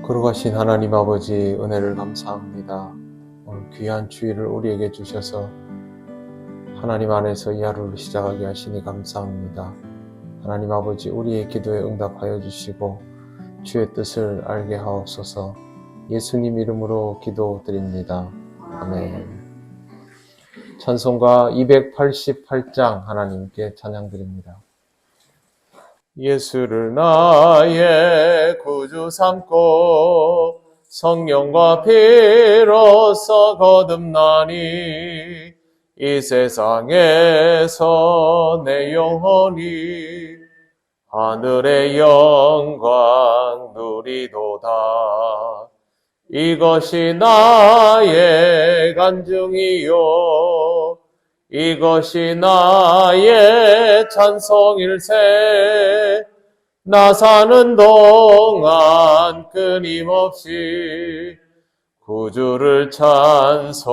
거룩하신 하나님 아버지 은혜를 감사합니다. 오늘 귀한 주일을 우리에게 주셔서 하나님 안에서 이 하루를 시작하게 하시니 감사합니다. 하나님 아버지 우리의 기도에 응답하여 주시고 주의 뜻을 알게 하옵소서. 예수님 이름으로 기도드립니다. 아멘. 찬송가 288장 하나님께 찬양드립니다. 예수를 나의 구주 삼고 성령과 피로써 거듭나니 이 세상에서 내 영혼이 하늘의 영광 누리도다. 이것이 나의 간증이요 이것이 나의 찬송일세. 나 사는 동안 끊임없이 구주를 찬송하리로다.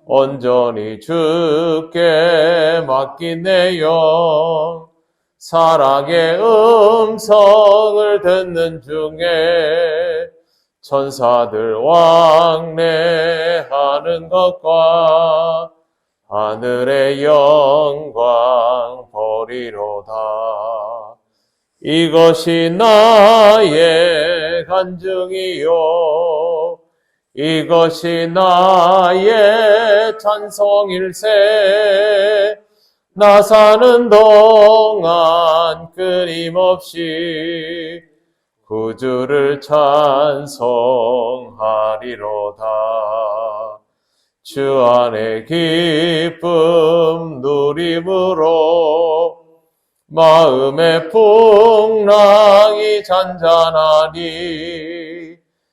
온전히 주께 맡긴 내 영 사랑의 음성을 듣는 중에 천사들 왕래하는 것과 하늘의 영광 보리로다. 이것이 나의 간증이요 이것이 나의 찬송일세. 나 사는 동안 끊임없이 구주를 찬송하리로다. 주 안에 기쁨 누림으로 마음의 풍랑이 잔잔하니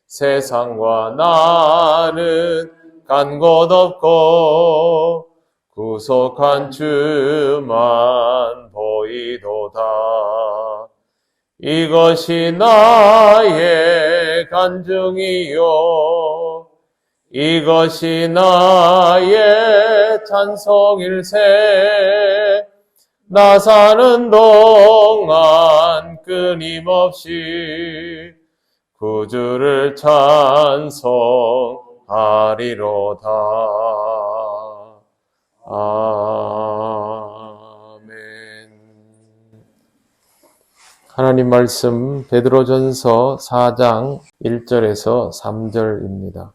세상과 나는 간 곳 없고 구속한 주만 보이도다. 이것이 나의 간증이요 이것이 나의 찬송일세. 나 사는 동안 끊임없이 구주를 찬송하리로다. 아멘. 하나님 말씀 베드로전서 4장 1절에서 3절입니다.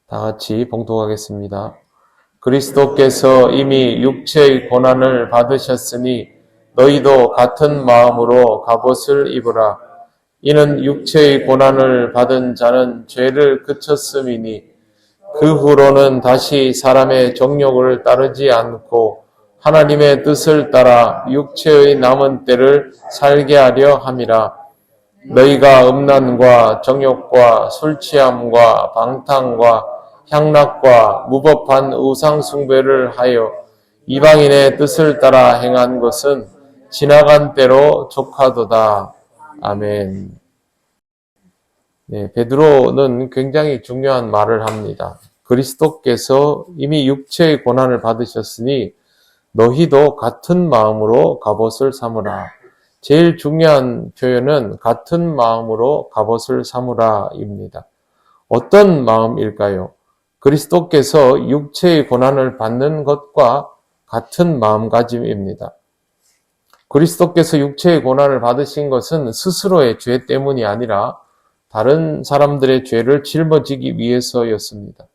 다 같이 봉독하겠습니다. 그리스도께서 이미 육체의 고난을 받으셨으니 너희도 같은 마음으로 갑옷을 입으라. 이는 육체의 고난을 받은 자는 죄를 그쳤음이니 그 후로는 다시 사람의 정욕을 따르지 않고 하나님의 뜻을 따라 육체의 남은 때를 살게 하려 함이라. 너희가 음란과 정욕과 술취함과 방탕과 향락과 무법한 우상 숭배를 하여 이방인의 뜻을 따라 행한 것은 지나간 때로 족하도다. 아멘. 네, 베드로는 굉장히 중요한 말을 합니다. 그리스도께서 이미 육체의 고난을 받으셨으니 너희도 같은 마음으로 갑옷을 삼으라. 제일 중요한 표현은 같은 마음으로 갑옷을 삼으라입니다. 어떤 마음일까요? 그리스도께서 육체의 고난을 받는 것과 같은 마음가짐입니다. 그리스도께서 육체의 고난을 받으신 것은 스스로의 죄 때문이 아니라 다른 사람들의 죄를 짊어지기 위해서였습니다.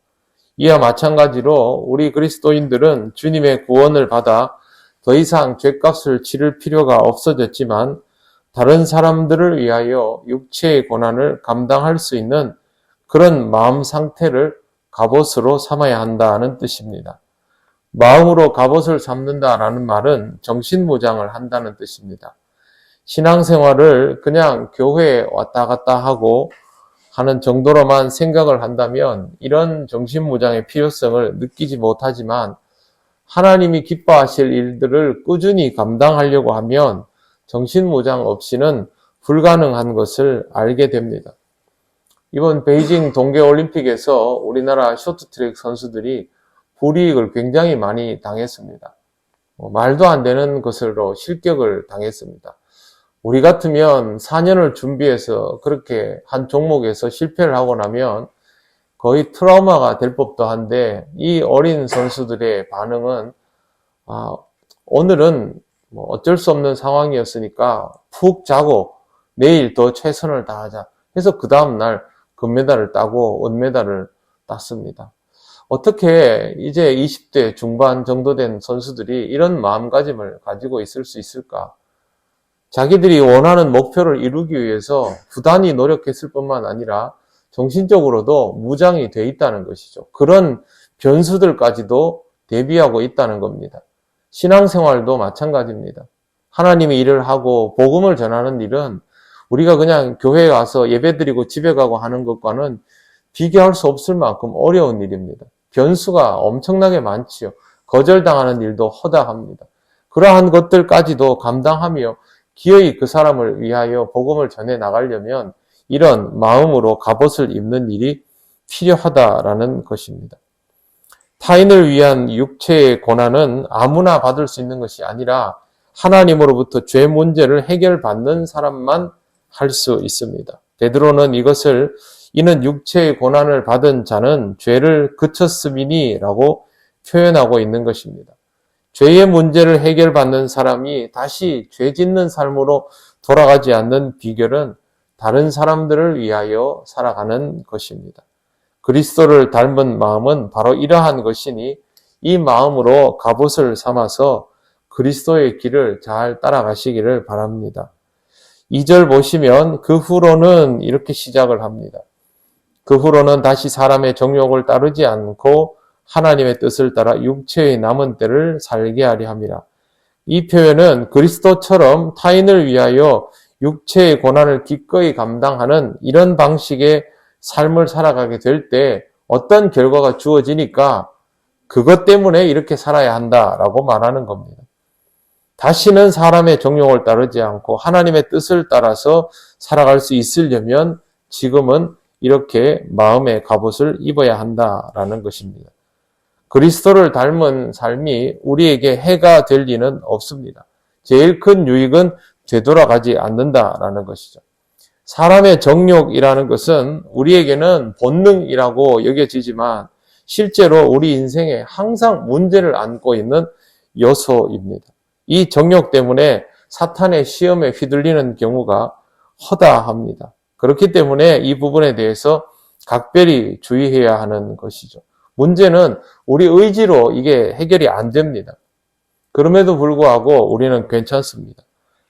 이와 마찬가지로 우리 그리스도인들은 주님의 구원을 받아 더 이상 죄값을 치를 필요가 없어졌지만 다른 사람들을 위하여 육체의 고난을 감당할 수 있는 그런 마음 상태를 갑옷으로 삼아야 한다는 뜻입니다. 마음으로 갑옷을 삼는다라는 말은 정신무장을 한다는 뜻입니다. 신앙생활을 그냥 교회에 왔다 갔다 하고 하는 정도로만 생각을 한다면 이런 정신무장의 필요성을 느끼지 못하지만 하나님이 기뻐하실 일들을 꾸준히 감당하려고 하면 정신무장 없이는 불가능한 것을 알게 됩니다. 이번 베이징 동계올림픽에서 우리나라 쇼트트랙 선수들이 불이익을 굉장히 많이 당했습니다. 말도 안 되는 것으로 실격을 당했습니다. 우리 같으면 4년을 준비해서 그렇게 한 종목에서 실패를 하고 나면 거의 트라우마가 될 법도 한데, 이 어린 선수들의 반응은 오늘은 뭐 어쩔 수 없는 상황이었으니까 푹 자고 내일 더 최선을 다하자 해서 그 다음날 금메달을 따고 은메달을 땄습니다. 어떻게 이제 20대 중반 정도 된 선수들이 이런 마음가짐을 가지고 있을 수 있을까? 자기들이 원하는 목표를 이루기 위해서 부단히 노력했을 뿐만 아니라 정신적으로도 무장이 돼 있다는 것이죠. 그런 변수들까지도 대비하고 있다는 겁니다. 신앙생활도 마찬가지입니다. 하나님의 일을 하고 복음을 전하는 일은 우리가 그냥 교회에 와서 예배드리고 집에 가고 하는 것과는 비교할 수 없을 만큼 어려운 일입니다. 변수가 엄청나게 많지요. 거절당하는 일도 허다합니다. 그러한 것들까지도 감당하며 기어이 그 사람을 위하여 복음을 전해 나가려면 이런 마음으로 갑옷을 입는 일이 필요하다라는 것입니다. 타인을 위한 육체의 고난은 아무나 받을 수 있는 것이 아니라 하나님으로부터 죄 문제를 해결받는 사람만 할 수 있습니다. 베드로는 이것을 이는 육체의 고난을 받은 자는 죄를 그쳤음이니 라고 표현하고 있는 것입니다. 죄의 문제를 해결받는 사람이 다시 죄 짓는 삶으로 돌아가지 않는 비결은 다른 사람들을 위하여 살아가는 것입니다. 그리스도를 닮은 마음은 바로 이러한 것이니 이 마음으로 갑옷을 삼아서 그리스도의 길을 잘 따라가시기를 바랍니다. 2절 보시면 그 후로는 이렇게 시작을 합니다. 그 후로는 다시 사람의 정욕을 따르지 않고 하나님의 뜻을 따라 육체의 남은 때를 살게 하려 함이라. 이 표현은 그리스도처럼 타인을 위하여 육체의 고난을 기꺼이 감당하는 이런 방식의 삶을 살아가게 될 때 어떤 결과가 주어지니까 그것 때문에 이렇게 살아야 한다라고 말하는 겁니다. 다시는 사람의 정욕을 따르지 않고 하나님의 뜻을 따라서 살아갈 수 있으려면 지금은 이렇게 마음의 갑옷을 입어야 한다라는 것입니다. 그리스도를 닮은 삶이 우리에게 해가 될 리는 없습니다. 제일 큰 유익은 되돌아가지 않는다라는 것이죠. 사람의 정욕이라는 것은 우리에게는 본능이라고 여겨지지만 실제로 우리 인생에 항상 문제를 안고 있는 요소입니다. 이 정욕 때문에 사탄의 시험에 휘둘리는 경우가 허다합니다. 그렇기 때문에 이 부분에 대해서 각별히 주의해야 하는 것이죠. 문제는 우리 의지로 이게 해결이 안 됩니다. 그럼에도 불구하고 우리는 괜찮습니다.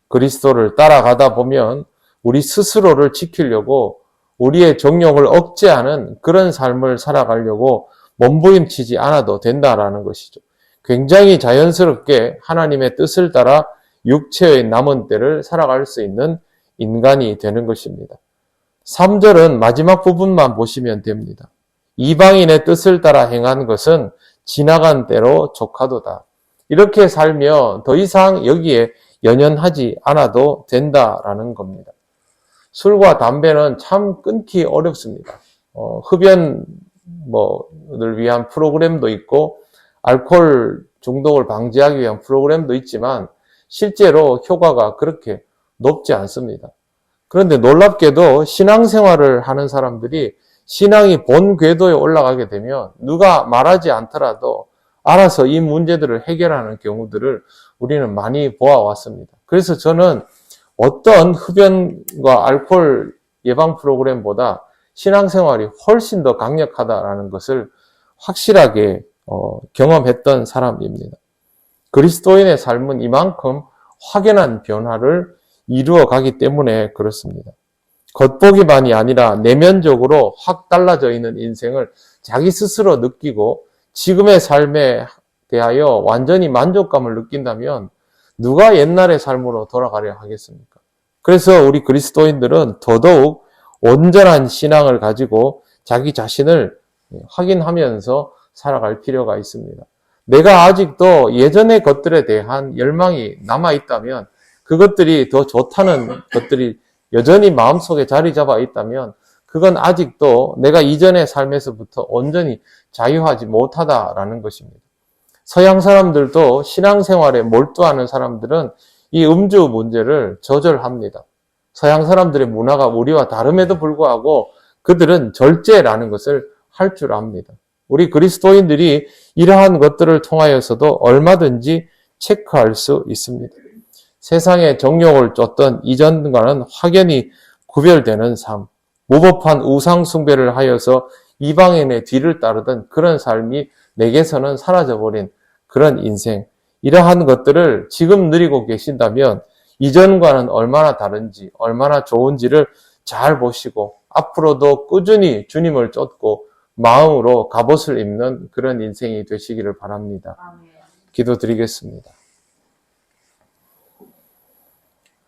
그리스도를 따라가다 보면 우리 스스로를 지키려고 우리의 정욕을 억제하는 그런 삶을 살아가려고 몸부림치지 않아도 된다라는 것이죠. 굉장히 자연스럽게 하나님의 뜻을 따라 육체의 남은 때를 살아갈 수 있는 인간이 되는 것입니다. 3절은 마지막 부분만 보시면 됩니다. 이방인의 뜻을 따라 행한 것은 지나간 때로 족하도다. 이렇게 살며 더 이상 여기에 연연하지 않아도 된다라는 겁니다. 술과 담배는 참 끊기 어렵습니다. 흡연을 위한 프로그램도 있고 알코올 중독을 방지하기 위한 프로그램도 있지만 실제로 효과가 그렇게 높지 않습니다. 그런데 놀랍게도 신앙생활을 하는 사람들이 신앙이 본 궤도에 올라가게 되면 누가 말하지 않더라도 알아서 이 문제들을 해결하는 경우들을 우리는 많이 보아왔습니다. 그래서 저는 어떤 흡연과 알코올 예방 프로그램보다 신앙생활이 훨씬 더 강력하다라는 것을 확실하게 경험했던 사람입니다. 그리스도인의 삶은 이만큼 확연한 변화를 이루어 가기 때문에 그렇습니다. 겉보기만이 아니라 내면적으로 확 달라져 있는 인생을 자기 스스로 느끼고 지금의 삶에 대하여 완전히 만족감을 느낀다면 누가 옛날의 삶으로 돌아가려 하겠습니까? 그래서 우리 그리스도인들은 더더욱 온전한 신앙을 가지고 자기 자신을 확인하면서 살아갈 필요가 있습니다. 내가 아직도 예전의 것들에 대한 열망이 남아있다면 그것들이 더 좋다는 것들이 여전히 마음속에 자리 잡아 있다면 그건 아직도 내가 이전의 삶에서부터 온전히 자유하지 못하다라는 것입니다. 서양 사람들도 신앙생활에 몰두하는 사람들은 이 음주 문제를 조절합니다. 서양 사람들의 문화가 우리와 다름에도 불구하고 그들은 절제라는 것을 할 줄 압니다. 우리 그리스도인들이 이러한 것들을 통하여서도 얼마든지 체크할 수 있습니다. 세상의 정욕을 쫓던 이전과는 확연히 구별되는 삶, 무법한 우상 숭배를 하여서 이방인의 뒤를 따르던 그런 삶이 내게서는 사라져버린 그런 인생, 이러한 것들을 지금 누리고 계신다면 이전과는 얼마나 다른지, 얼마나 좋은지를 잘 보시고 앞으로도 꾸준히 주님을 쫓고 마음으로 갑옷을 입는 그런 인생이 되시기를 바랍니다. 기도드리겠습니다.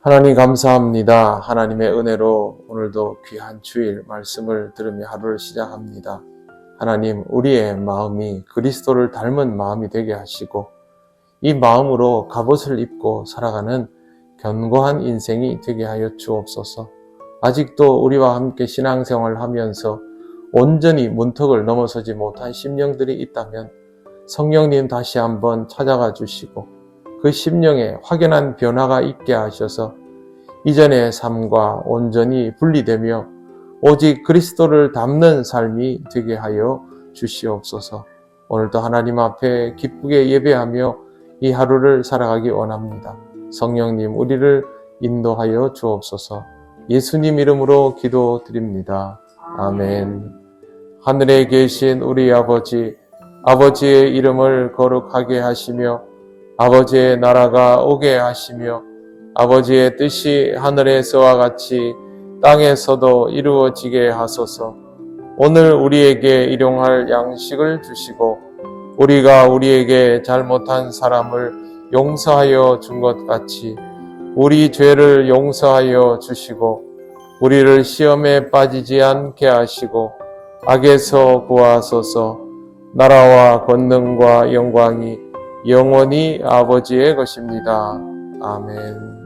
하나님 감사합니다. 하나님의 은혜로 오늘도 귀한 주일 말씀을 들으며 하루를 시작합니다. 하나님, 우리의 마음이 그리스도를 닮은 마음이 되게 하시고 이 마음으로 갑옷을 입고 살아가는 견고한 인생이 되게 하여 주옵소서. 아직도 우리와 함께 신앙생활을 하면서 온전히 문턱을 넘어서지 못한 심령들이 있다면 성령님 다시 한번 찾아가 주시고 그 심령에 확연한 변화가 있게 하셔서 이전의 삶과 온전히 분리되며 오직 그리스도를 닮는 삶이 되게 하여 주시옵소서. 오늘도 하나님 앞에 기쁘게 예배하며 이 하루를 살아가기 원합니다. 성령님, 우리를 인도하여 주옵소서. 예수님 이름으로 기도드립니다. 아멘. 하늘에 계신 우리 아버지, 아버지의 이름을 거룩하게 하시며 아버지의 나라가 오게 하시며 아버지의 뜻이 하늘에서와 같이 땅에서도 이루어지게 하소서. 오늘 우리에게 일용할 양식을 주시고 우리가 우리에게 잘못한 사람을 용서하여 준 것 같이 우리 죄를 용서하여 주시고 우리를 시험에 빠지지 않게 하시고 악에서 구하소서. 나라와 권능과 영광이 영원히 아버지의 것입니다. 아멘.